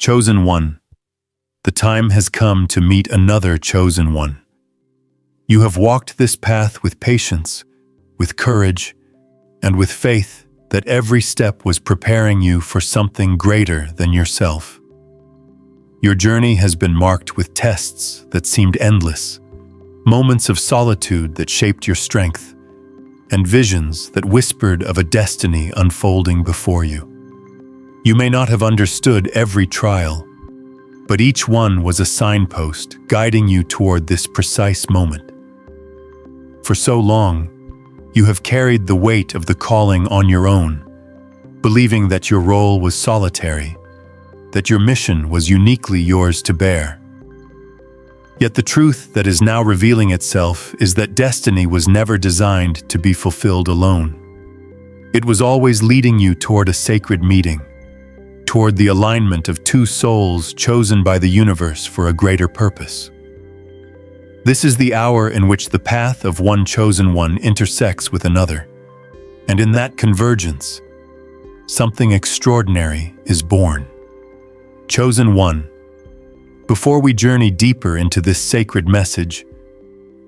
Chosen one, the time has come to meet another chosen one. You have walked this path with patience, with courage, and with faith that every step was preparing you for something greater than yourself. Your journey has been marked with tests that seemed endless, moments of solitude that shaped your strength, and visions that whispered of a destiny unfolding before you. You may not have understood every trial, but each one was a signpost guiding you toward this precise moment. For so long, you have carried the weight of the calling on your own, believing that your role was solitary, that your mission was uniquely yours to bear. Yet the truth that is now revealing itself is that destiny was never designed to be fulfilled alone. It was always leading you toward a sacred meeting, toward the alignment of two souls chosen by the universe for a greater purpose. This is the hour in which the path of one chosen one intersects with another, and in that convergence, something extraordinary is born. Chosen one, before we journey deeper into this sacred message,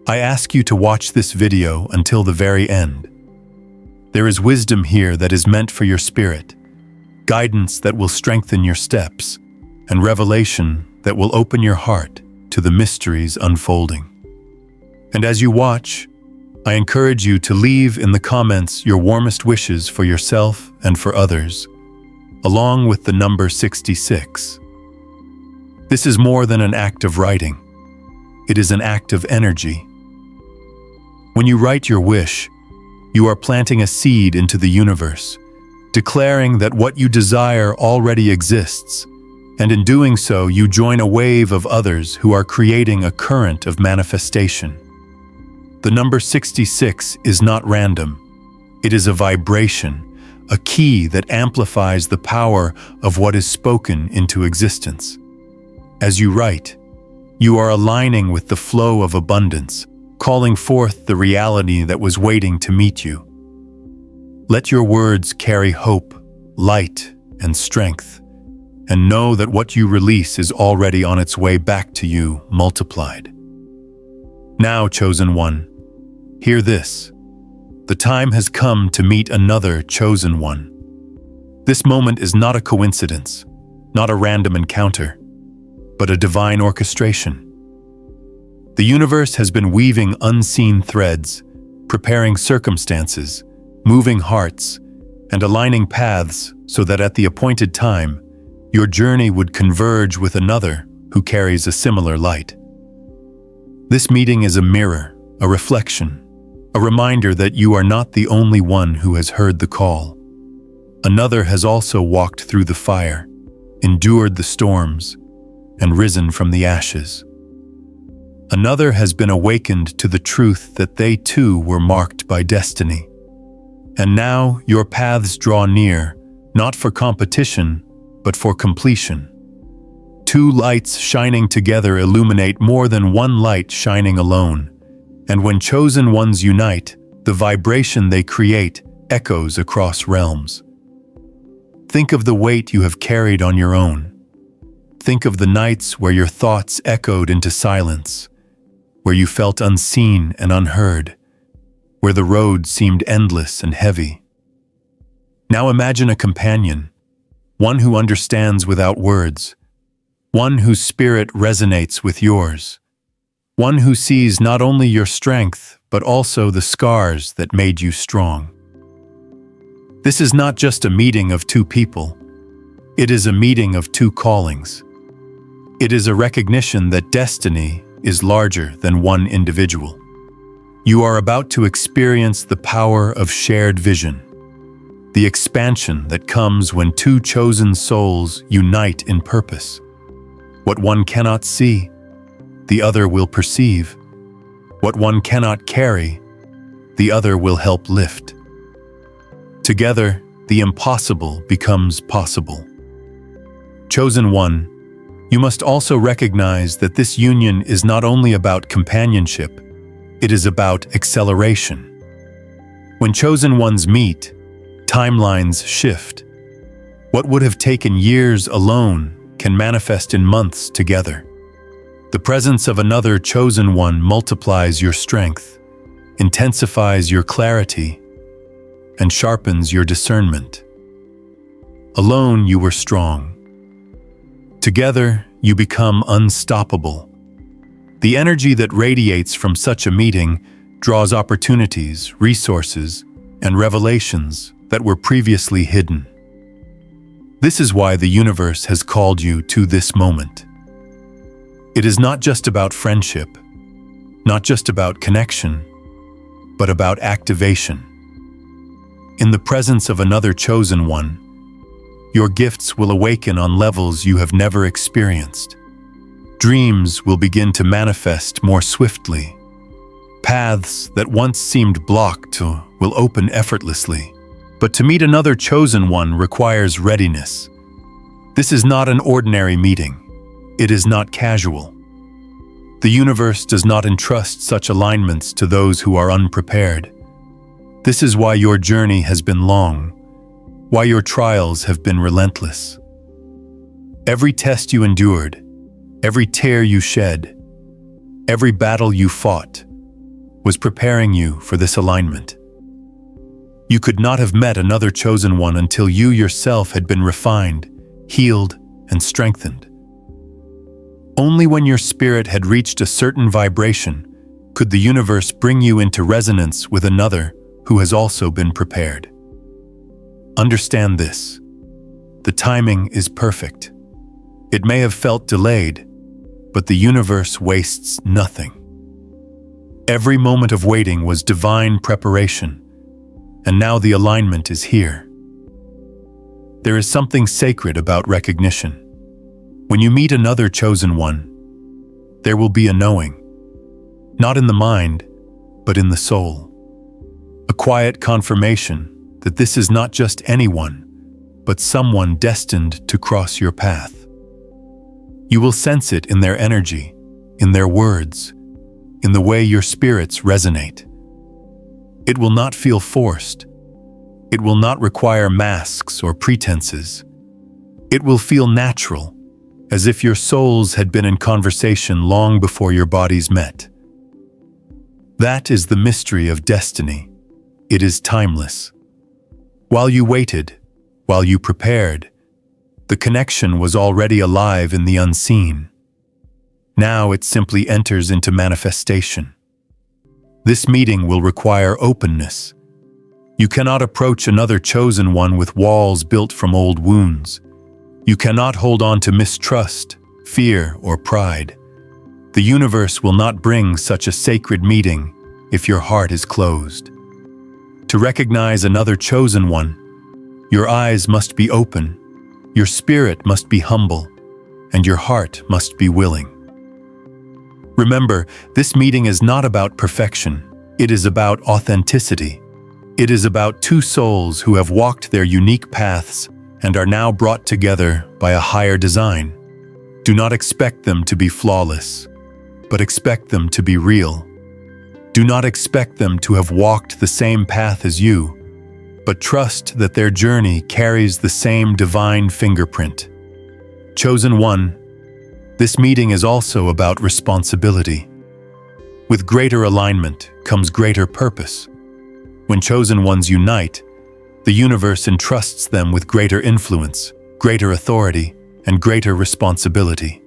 I ask you to watch this video until the very end. There is wisdom here that is meant for your spirit, guidance that will strengthen your steps, and revelation that will open your heart to the mysteries unfolding. And as you watch, I encourage you to leave in the comments your warmest wishes for yourself and for others, along with the number 66. This is more than an act of writing. It is an act of energy. When you write your wish, you are planting a seed into the universe, declaring that what you desire already exists, and in doing so, you join a wave of others who are creating a current of manifestation. The number 66 is not random. It is a vibration, a key that amplifies the power of what is spoken into existence. As you write, you are aligning with the flow of abundance, calling forth the reality that was waiting to meet you. Let your words carry hope, light, and strength, and know that what you release is already on its way back to you, multiplied. Now, chosen one, hear this. The time has come to meet another chosen one. This moment is not a coincidence, not a random encounter, but a divine orchestration. The universe has been weaving unseen threads, preparing circumstances, moving hearts, and aligning paths so that at the appointed time, your journey would converge with another who carries a similar light. This meeting is a mirror, a reflection, a reminder that you are not the only one who has heard the call. Another has also walked through the fire, endured the storms, and risen from the ashes. Another has been awakened to the truth that they too were marked by destiny. And now your paths draw near, not for competition, but for completion. Two lights shining together illuminate more than one light shining alone. And when chosen ones unite, the vibration they create echoes across realms. Think of the weight you have carried on your own. Think of the nights where your thoughts echoed into silence, where you felt unseen and unheard, where the road seemed endless and heavy. Now imagine a companion, one who understands without words, one whose spirit resonates with yours, one who sees not only your strength, but also the scars that made you strong. This is not just a meeting of two people. It is a meeting of two callings. It is a recognition that destiny is larger than one individual. You are about to experience the power of shared vision, the expansion that comes when two chosen souls unite in purpose. What one cannot see, the other will perceive. What one cannot carry, the other will help lift. Together, the impossible becomes possible. Chosen one, you must also recognize that this union is not only about companionship, it is about acceleration. When chosen ones meet, timelines shift. What would have taken years alone can manifest in months together. The presence of another chosen one multiplies your strength, intensifies your clarity, and sharpens your discernment. Alone you were strong. Together you become unstoppable. The energy that radiates from such a meeting draws opportunities, resources, and revelations that were previously hidden. This is why the universe has called you to this moment. It is not just about friendship, not just about connection, but about activation. In the presence of another chosen one, your gifts will awaken on levels you have never experienced. Dreams will begin to manifest more swiftly. Paths that once seemed blocked will open effortlessly. But to meet another chosen one requires readiness. This is not an ordinary meeting. It is not casual. The universe does not entrust such alignments to those who are unprepared. This is why your journey has been long, why your trials have been relentless. Every test you endured, every tear you shed, every battle you fought, was preparing you for this alignment. You could not have met another chosen one until you yourself had been refined, healed, and strengthened. Only when your spirit had reached a certain vibration could the universe bring you into resonance with another who has also been prepared. Understand this. The timing is perfect. It may have felt delayed, but the universe wastes nothing. Every moment of waiting was divine preparation, and now the alignment is here. There is something sacred about recognition. When you meet another chosen one, there will be a knowing, not in the mind, but in the soul. A quiet confirmation that this is not just anyone, but someone destined to cross your path. You will sense it in their energy, in their words, in the way your spirits resonate. It will not feel forced. It will not require masks or pretenses. It will feel natural, as if your souls had been in conversation long before your bodies met. That is the mystery of destiny. It is timeless. While you waited, while you prepared, the connection was already alive in the unseen. Now it simply enters into manifestation. This meeting will require openness. You cannot approach another chosen one with walls built from old wounds. You cannot hold on to mistrust, fear, or pride. The universe will not bring such a sacred meeting if your heart is closed. To recognize another chosen one, your eyes must be open, your spirit must be humble, and your heart must be willing. Remember, this meeting is not about perfection. It is about authenticity. It is about two souls who have walked their unique paths and are now brought together by a higher design. Do not expect them to be flawless, but expect them to be real. Do not expect them to have walked the same path as you, but trust that their journey carries the same divine fingerprint. Chosen one, this meeting is also about responsibility. With greater alignment comes greater purpose. When chosen ones unite, the universe entrusts them with greater influence, greater authority, and greater responsibility.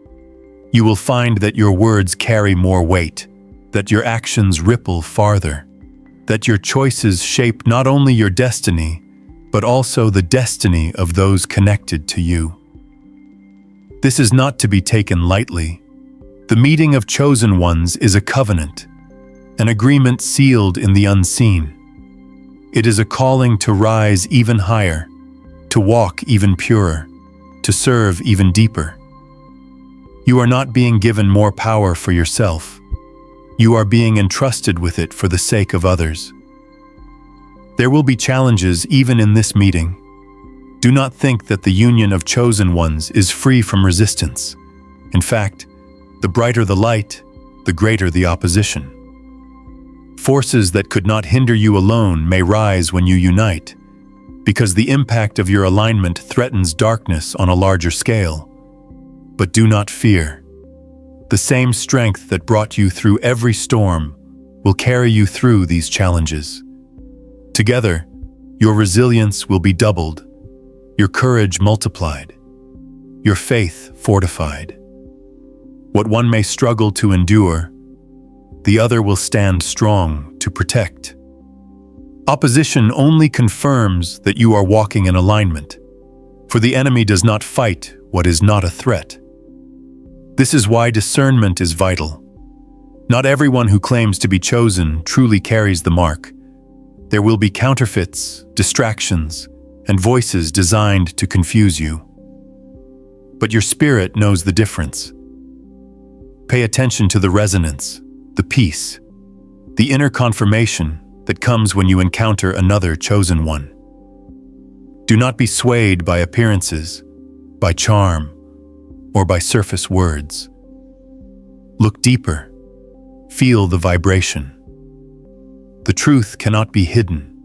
You will find that your words carry more weight, that your actions ripple farther, that your choices shape not only your destiny, but also the destiny of those connected to you. This is not to be taken lightly. The meeting of chosen ones is a covenant, an agreement sealed in the unseen. It is a calling to rise even higher, to walk even purer, to serve even deeper. You are not being given more power for yourself. You are being entrusted with it for the sake of others. There will be challenges even in this meeting. Do not think that the union of chosen ones is free from resistance. In fact, the brighter the light, the greater the opposition. Forces that could not hinder you alone may rise when you unite, because the impact of your alignment threatens darkness on a larger scale. But do not fear. The same strength that brought you through every storm will carry you through these challenges. Together, your resilience will be doubled, your courage multiplied, your faith fortified. What one may struggle to endure, the other will stand strong to protect. Opposition only confirms that you are walking in alignment, for the enemy does not fight what is not a threat. This is why discernment is vital. Not everyone who claims to be chosen truly carries the mark. There will be counterfeits, distractions, and voices designed to confuse you. But your spirit knows the difference. Pay attention to the resonance, the peace, the inner confirmation that comes when you encounter another chosen one. Do not be swayed by appearances, by charm, or by surface words. Look deeper. Feel the vibration. The truth cannot be hidden.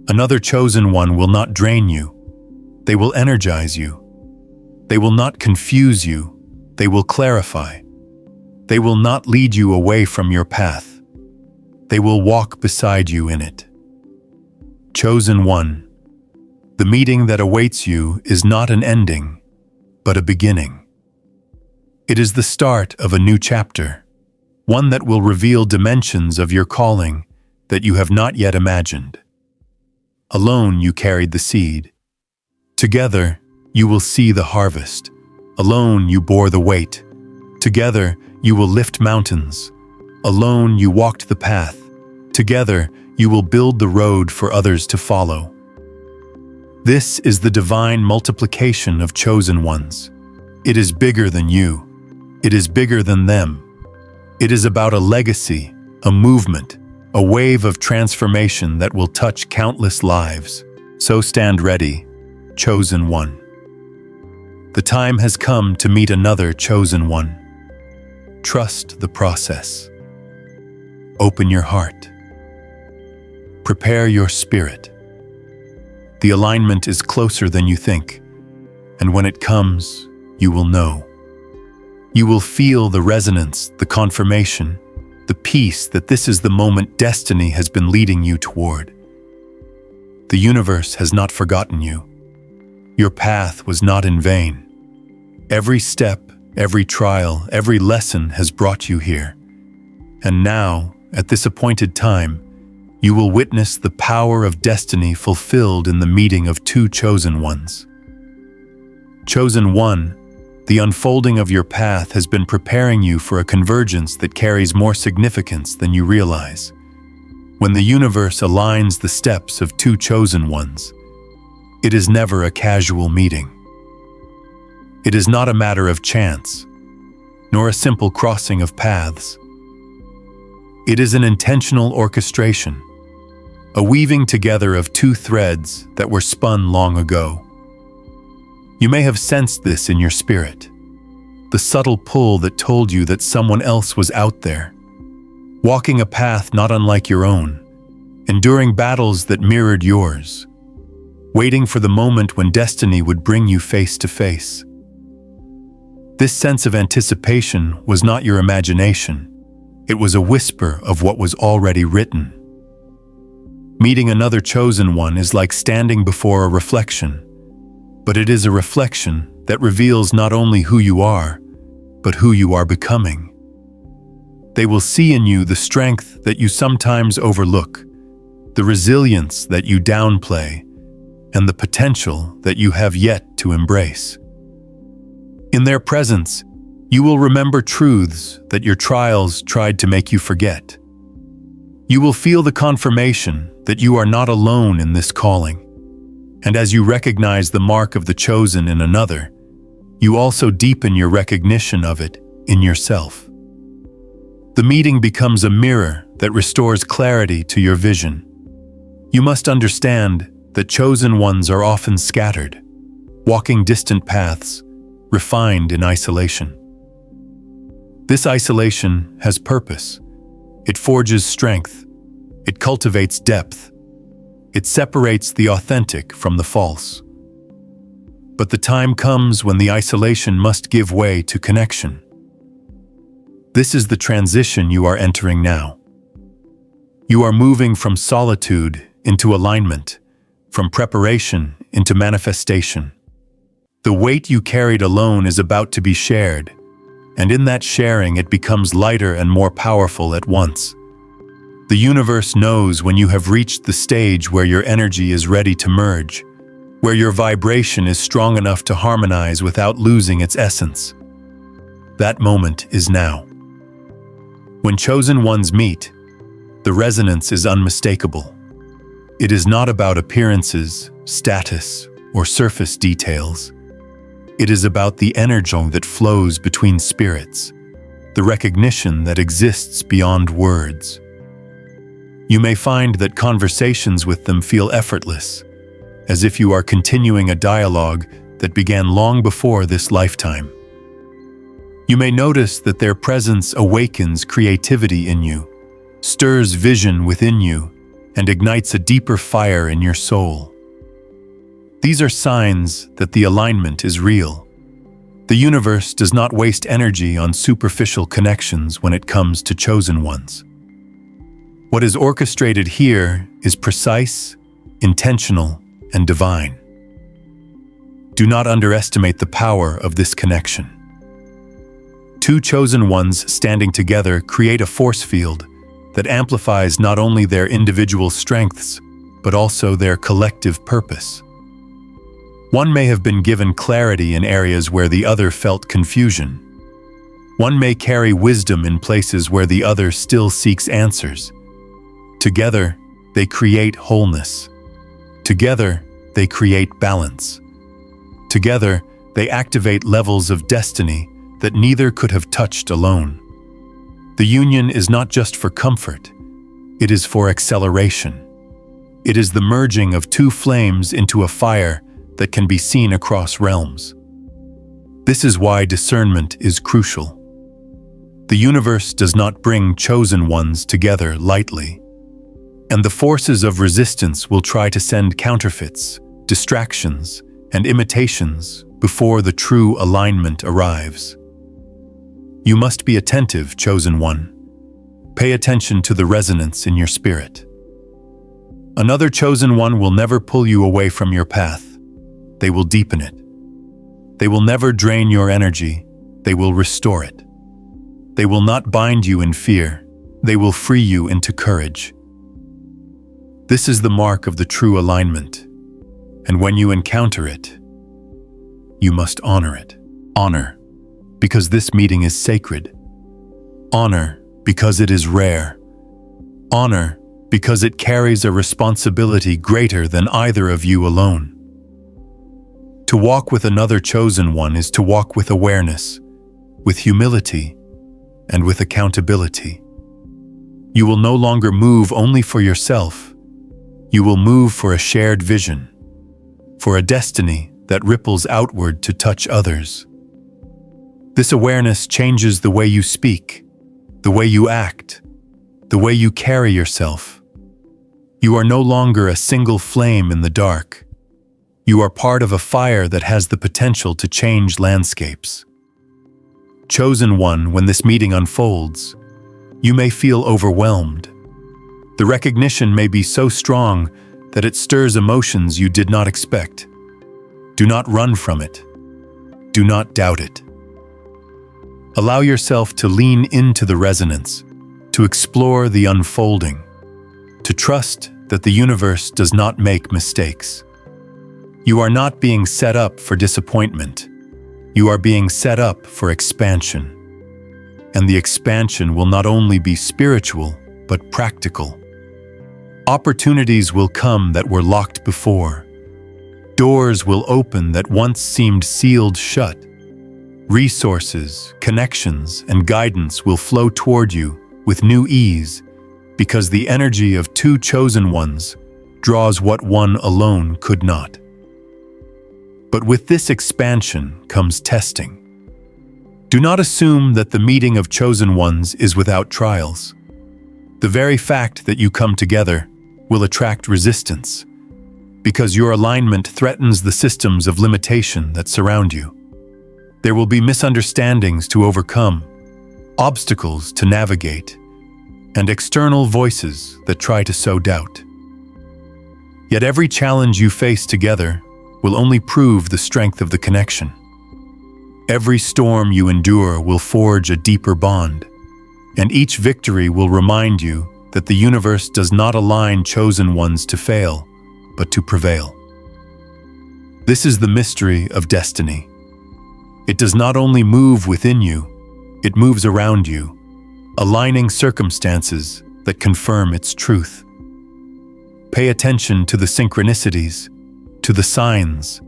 Another chosen one will not drain you. They will energize you. They will not confuse you. They will clarify. They will not lead you away from your path. They will walk beside you in it. Chosen one, the meeting that awaits you is not an ending, but a beginning. It is the start of a new chapter, one that will reveal dimensions of your calling that you have not yet imagined. Alone you carried the seed. Together you will see the harvest. Alone you bore the weight. Together you will lift mountains. Alone you walked the path. Together you will build the road for others to follow. This is the divine multiplication of chosen ones. It is bigger than you. It is bigger than them. It is about a legacy, a movement, a wave of transformation that will touch countless lives. So stand ready, chosen one. The time has come to meet another chosen one. Trust the process. Open your heart. Prepare your spirit. The alignment is closer than you think, and when it comes, you will know. You will feel the resonance, the confirmation, the peace that this is the moment destiny has been leading you toward. The universe has not forgotten you. Your path was not in vain. Every step, every trial, every lesson has brought you here. And now, at this appointed time, you will witness the power of destiny fulfilled in the meeting of two chosen ones. Chosen one, the unfolding of your path has been preparing you for a convergence that carries more significance than you realize. When the universe aligns the steps of two chosen ones, it is never a casual meeting. It is not a matter of chance, nor a simple crossing of paths. It is an intentional orchestration, a weaving together of two threads that were spun long ago. You may have sensed this in your spirit, the subtle pull that told you that someone else was out there, walking a path not unlike your own, enduring battles that mirrored yours, waiting for the moment when destiny would bring you face to face. This sense of anticipation was not your imagination. It was a whisper of what was already written. Meeting another chosen one is like standing before a reflection, but it is a reflection that reveals not only who you are, but who you are becoming. They will see in you the strength that you sometimes overlook, the resilience that you downplay, and the potential that you have yet to embrace. In their presence, you will remember truths that your trials tried to make you forget. You will feel the confirmation that you are not alone in this calling. And as you recognize the mark of the chosen in another, you also deepen your recognition of it in yourself. The meeting becomes a mirror that restores clarity to your vision. You must understand that chosen ones are often scattered, walking distant paths, refined in isolation. This isolation has purpose. It forges strength. It cultivates depth. It separates the authentic from the false. But the time comes when the isolation must give way to connection. This is the transition you are entering now. You are moving from solitude into alignment, from preparation into manifestation. The weight you carried alone is about to be shared, and in that sharing it becomes lighter and more powerful at once. The universe knows when you have reached the stage where your energy is ready to merge, where your vibration is strong enough to harmonize without losing its essence. That moment is now. When chosen ones meet, the resonance is unmistakable. It is not about appearances, status, or surface details. It is about the energy that flows between spirits, the recognition that exists beyond words. You may find that conversations with them feel effortless, as if you are continuing a dialogue that began long before this lifetime. You may notice that their presence awakens creativity in you, stirs vision within you, and ignites a deeper fire in your soul. These are signs that the alignment is real. The universe does not waste energy on superficial connections when it comes to chosen ones. What is orchestrated here is precise, intentional, and divine. Do not underestimate the power of this connection. Two chosen ones standing together create a force field that amplifies not only their individual strengths, but also their collective purpose. One may have been given clarity in areas where the other felt confusion. One may carry wisdom in places where the other still seeks answers. Together, they create wholeness. Together, they create balance. Together, they activate levels of destiny that neither could have touched alone. The union is not just for comfort, it is for acceleration. It is the merging of two flames into a fire that can be seen across realms. This is why discernment is crucial. The universe does not bring chosen ones together lightly, and the forces of resistance will try to send counterfeits, distractions, and imitations before the true alignment arrives. You must be attentive, chosen one. Pay attention to the resonance in your spirit. Another chosen one will never pull you away from your path. They will deepen it. They will never drain your energy. They will restore it. They will not bind you in fear. They will free you into courage. This is the mark of the true alignment, and when you encounter it, you must honor it. Honor, because this meeting is sacred. Honor, because it is rare. Honor, because it carries a responsibility greater than either of you alone. To walk with another chosen one is to walk with awareness, with humility, and with accountability. You will no longer move only for yourself. You will move for a shared vision, for a destiny that ripples outward to touch others. This awareness changes the way you speak, the way you act, the way you carry yourself. You are no longer a single flame in the dark. You are part of a fire that has the potential to change landscapes. Chosen one, when this meeting unfolds, you may feel overwhelmed. The recognition may be so strong that it stirs emotions you did not expect. Do not run from it. Do not doubt it. Allow yourself to lean into the resonance, to explore the unfolding, to trust that the universe does not make mistakes. You are not being set up for disappointment. You are being set up for expansion. And the expansion will not only be spiritual, but practical. Opportunities will come that were locked before. Doors will open that once seemed sealed shut. Resources, connections, and guidance will flow toward you with new ease, because the energy of two chosen ones draws what one alone could not. But with this expansion comes testing. Do not assume that the meeting of chosen ones is without trials. The very fact that you come together will attract resistance, because your alignment threatens the systems of limitation that surround you. There will be misunderstandings to overcome, obstacles to navigate, and external voices that try to sow doubt. Yet every challenge you face together will only prove the strength of the connection. Every storm you endure will forge a deeper bond, and each victory will remind you that the universe does not align chosen ones to fail, but to prevail. This is the mystery of destiny. It does not only move within you, it moves around you, aligning circumstances that confirm its truth. Pay attention to the synchronicities, to the signs,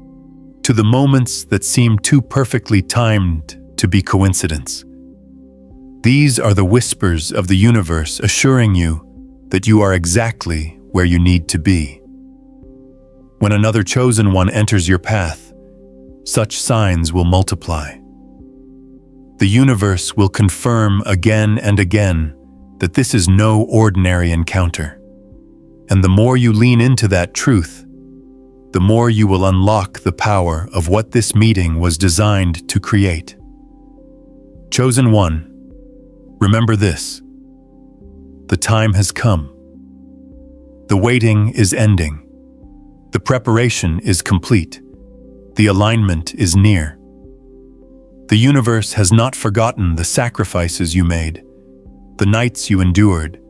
to the moments that seem too perfectly timed to be coincidence. These are the whispers of the universe assuring you that you are exactly where you need to be. When another chosen one enters your path, such signs will multiply. The universe will confirm again and again that this is no ordinary encounter. And the more you lean into that truth, the more you will unlock the power of what this meeting was designed to create. Chosen one, remember this: the time has come. The waiting is ending. The preparation is complete. The alignment is near. The universe has not forgotten the sacrifices you made, the nights you endured,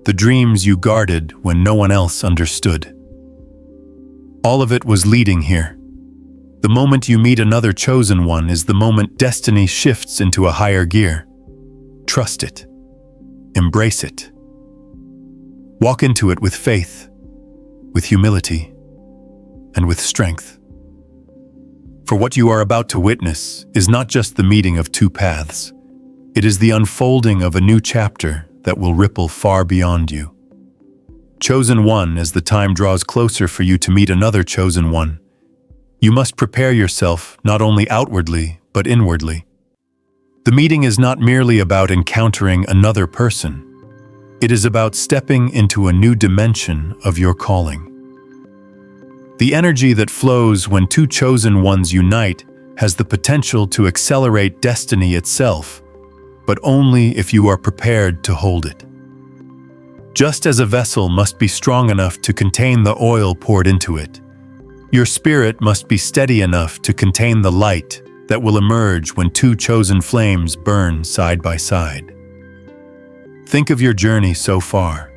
the dreams you guarded when no one else understood. All of it was leading here. The moment you meet another chosen one is the moment destiny shifts into a higher gear. Trust it. Embrace it. Walk into it with faith, with humility, and with strength. For what you are about to witness is not just the meeting of two paths. It is the unfolding of a new chapter that will ripple far beyond you. Chosen one, as the time draws closer for you to meet another chosen one, you must prepare yourself not only outwardly, but inwardly. The meeting is not merely about encountering another person. It is about stepping into a new dimension of your calling. The energy that flows when two chosen ones unite has the potential to accelerate destiny itself, but only if you are prepared to hold it. Just as a vessel must be strong enough to contain the oil poured into it, your spirit must be steady enough to contain the light that will emerge when two chosen flames burn side by side. Think of your journey so far.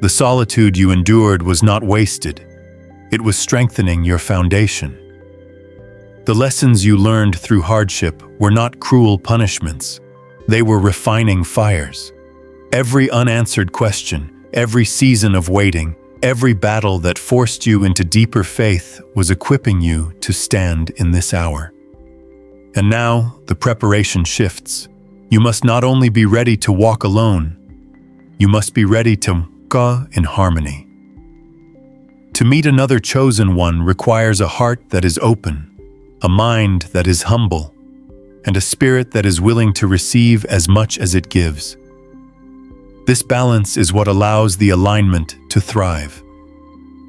The solitude you endured was not wasted. It was strengthening your foundation. The lessons you learned through hardship were not cruel punishments. They were refining fires. Every unanswered question, every season of waiting, every battle that forced you into deeper faith was equipping you to stand in this hour. And now the preparation shifts. You must not only be ready to walk alone, you must be ready to go in harmony. To meet another chosen one requires a heart that is open, a mind that is humble, and a spirit that is willing to receive as much as it gives. This balance is what allows the alignment to thrive.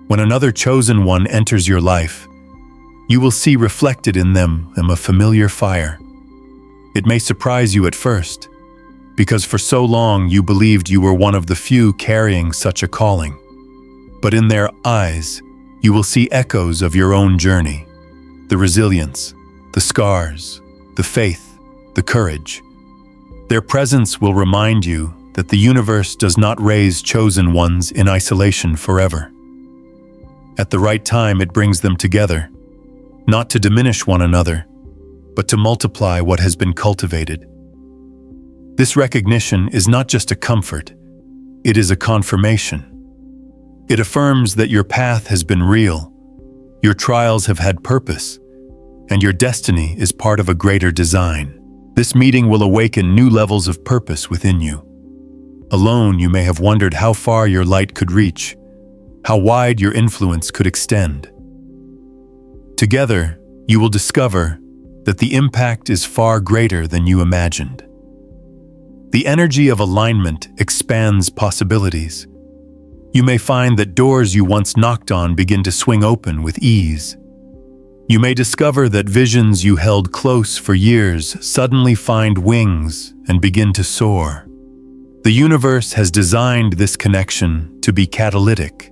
When another chosen one enters your life, you will see reflected in them a familiar fire. It may surprise you at first, because for so long you believed you were one of the few carrying such a calling. But in their eyes, you will see echoes of your own journey, the resilience, the scars, the faith, the courage. Their presence will remind you that the universe does not raise chosen ones in isolation forever. At the right time, it brings them together, not to diminish one another, but to multiply what has been cultivated. This recognition is not just a comfort, it is a confirmation. It affirms that your path has been real, your trials have had purpose, and your destiny is part of a greater design. This meeting will awaken new levels of purpose within you. Alone, you may have wondered how far your light could reach, how wide your influence could extend. Together, you will discover that the impact is far greater than you imagined. The energy of alignment expands possibilities. You may find that doors you once knocked on begin to swing open with ease. You may discover that visions you held close for years suddenly find wings and begin to soar. The universe has designed this connection to be catalytic,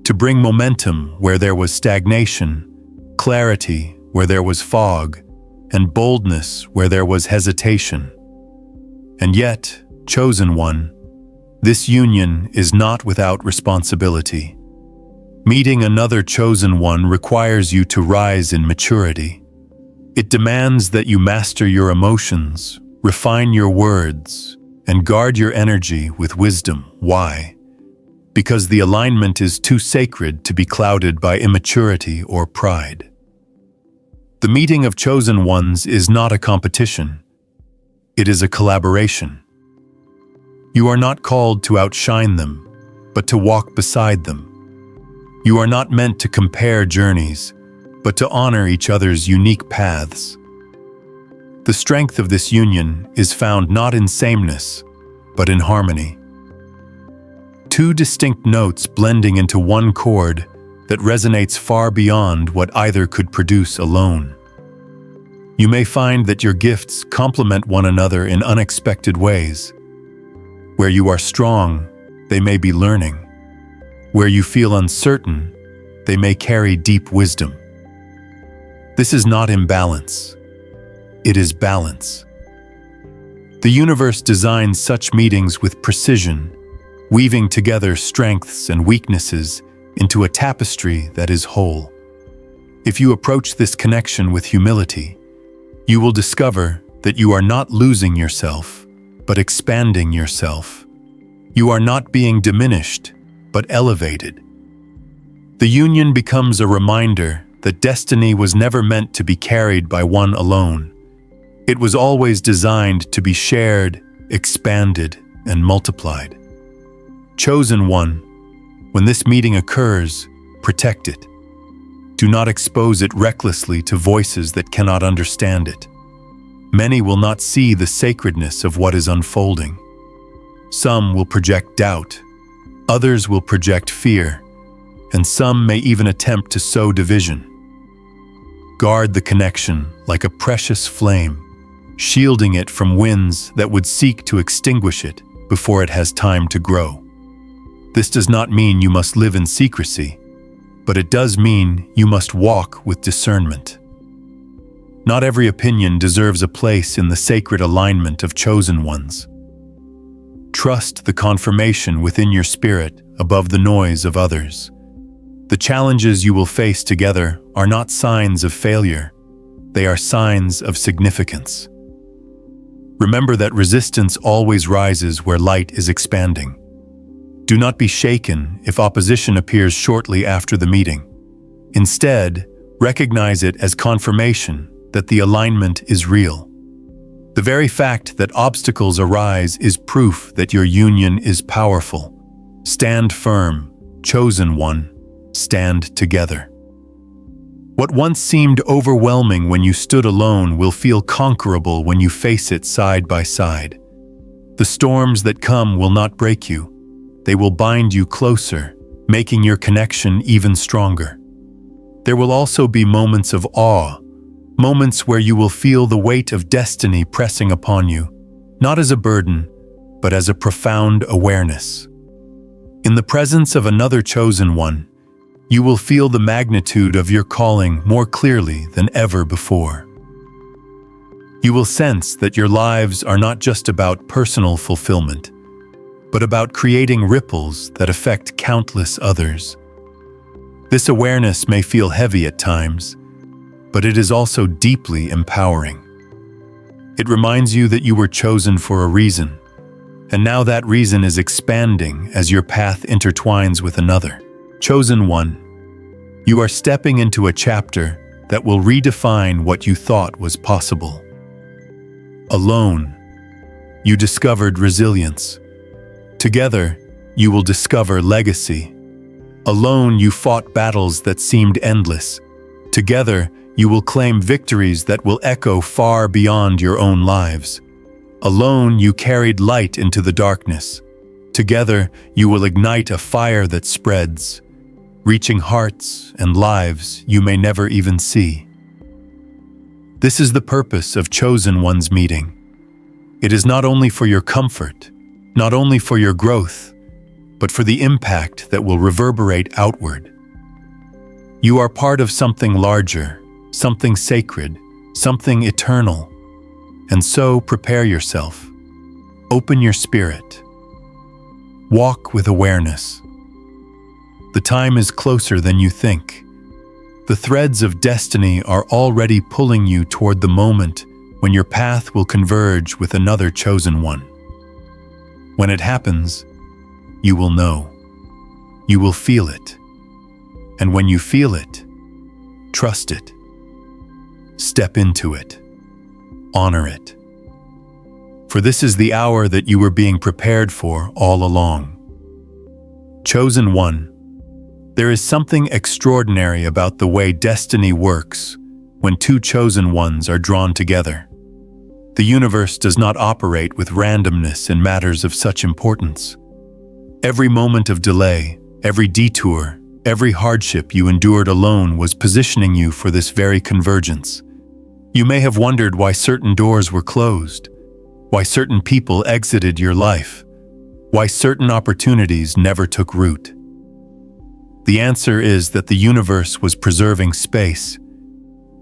to bring momentum where there was stagnation, clarity where there was fog, and boldness where there was hesitation. And yet, chosen one, this union is not without responsibility. Meeting another chosen one requires you to rise in maturity. It demands that you master your emotions, refine your words, and guard your energy with wisdom. Why? Because the alignment is too sacred to be clouded by immaturity or pride. The meeting of chosen ones is not a competition. It is a collaboration. You are not called to outshine them, but to walk beside them. You are not meant to compare journeys, but to honor each other's unique paths. The strength of this union is found not in sameness, but in harmony. Two distinct notes blending into one chord that resonates far beyond what either could produce alone. You may find that your gifts complement one another in unexpected ways. Where you are strong, they may be learning. Where you feel uncertain, they may carry deep wisdom. This is not imbalance. It is balance. The universe designs such meetings with precision, weaving together strengths and weaknesses into a tapestry that is whole. If you approach this connection with humility, you will discover that you are not losing yourself, but expanding yourself. You are not being diminished, but elevated. The union becomes a reminder that destiny was never meant to be carried by one alone. It was always designed to be shared, expanded, and multiplied. Chosen one, when this meeting occurs, protect it. Do not expose it recklessly to voices that cannot understand it. Many will not see the sacredness of what is unfolding. Some will project doubt, others will project fear, and some may even attempt to sow division. Guard the connection like a precious flame, shielding it from winds that would seek to extinguish it before it has time to grow. This does not mean you must live in secrecy, but it does mean you must walk with discernment. Not every opinion deserves a place in the sacred alignment of chosen ones. Trust the confirmation within your spirit above the noise of others. The challenges you will face together are not signs of failure. They are signs of significance. Remember that resistance always rises where light is expanding. Do not be shaken if opposition appears shortly after the meeting. Instead, recognize it as confirmation that the alignment is real. The very fact that obstacles arise is proof that your union is powerful. Stand firm, chosen one, stand together. What once seemed overwhelming when you stood alone will feel conquerable when you face it side by side. The storms that come will not break you. They will bind you closer, making your connection even stronger. There will also be moments of awe, moments where you will feel the weight of destiny pressing upon you, not as a burden, but as a profound awareness. In the presence of another chosen one, you will feel the magnitude of your calling more clearly than ever before. You will sense that your lives are not just about personal fulfillment, but about creating ripples that affect countless others. This awareness may feel heavy at times, but it is also deeply empowering. It reminds you that you were chosen for a reason, and now that reason is expanding as your path intertwines with another. Chosen one, you are stepping into a chapter that will redefine what you thought was possible. Alone, you discovered resilience. Together, you will discover legacy. Alone, you fought battles that seemed endless. Together, you will claim victories that will echo far beyond your own lives. Alone, you carried light into the darkness. Together, you will ignite a fire that spreads, reaching hearts and lives you may never even see. This is the purpose of Chosen One's meeting. It is not only for your comfort, not only for your growth, but for the impact that will reverberate outward. You are part of something larger, something sacred, something eternal. And so prepare yourself. Open your spirit. Walk with awareness. The time is closer than you think. The threads of destiny are already pulling you toward the moment when your path will converge with another chosen one. When it happens, you will know. You will feel it. And when you feel it, trust it. Step into it. Honor it. For this is the hour that you were being prepared for all along. Chosen One, there is something extraordinary about the way destiny works when two chosen ones are drawn together. The universe does not operate with randomness in matters of such importance. Every moment of delay, every detour, every hardship you endured alone was positioning you for this very convergence. You may have wondered why certain doors were closed, why certain people exited your life, why certain opportunities never took root. The answer is that the universe was preserving space,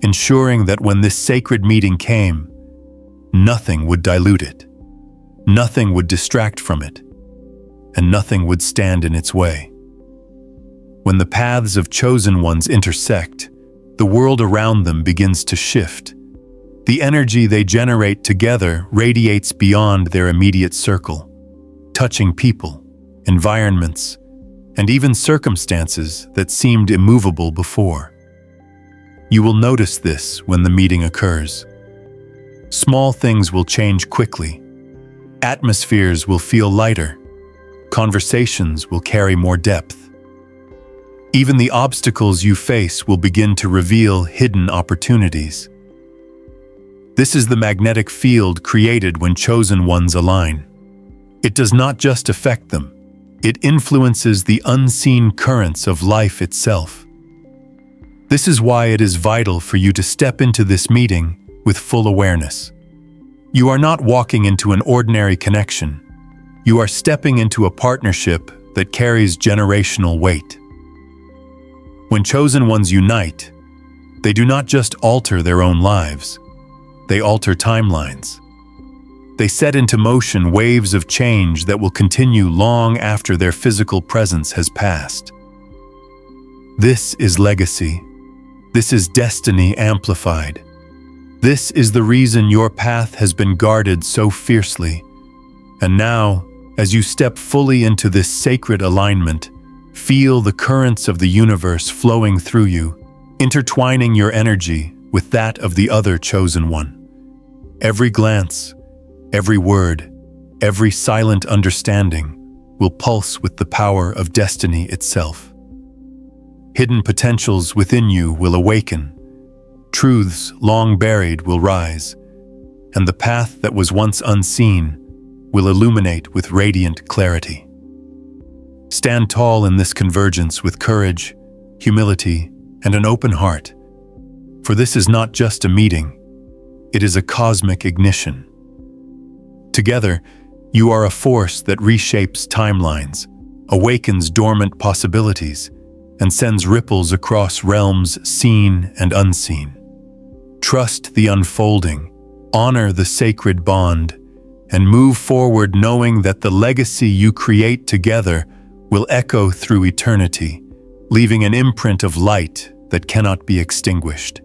ensuring that when this sacred meeting came, nothing would dilute it, nothing would distract from it, and nothing would stand in its way. When the paths of chosen ones intersect, the world around them begins to shift. The energy they generate together radiates beyond their immediate circle, touching people, environments, and even circumstances that seemed immovable before. You will notice this when the meeting occurs. Small things will change quickly. Atmospheres will feel lighter. Conversations will carry more depth. Even the obstacles you face will begin to reveal hidden opportunities. This is the magnetic field created when chosen ones align. It does not just affect them. It influences the unseen currents of life itself. This is why it is vital for you to step into this meeting with full awareness. You are not walking into an ordinary connection. You are stepping into a partnership that carries generational weight. When chosen ones unite, they do not just alter their own lives, they alter timelines. They set into motion waves of change that will continue long after their physical presence has passed. This is legacy. This is destiny amplified. This is the reason your path has been guarded so fiercely. And now, as you step fully into this sacred alignment, feel the currents of the universe flowing through you, intertwining your energy with that of the other chosen one. Every glance, every word, every silent understanding will pulse with the power of destiny itself. Hidden potentials within you will awaken. Truths long buried will rise, and the path that was once unseen will illuminate with radiant clarity. Stand tall in this convergence with courage, humility, and an open heart, for this is not just a meeting, it is a cosmic ignition. Together, you are a force that reshapes timelines, awakens dormant possibilities, and sends ripples across realms seen and unseen. Trust the unfolding, honor the sacred bond, and move forward knowing that the legacy you create together will echo through eternity, leaving an imprint of light that cannot be extinguished.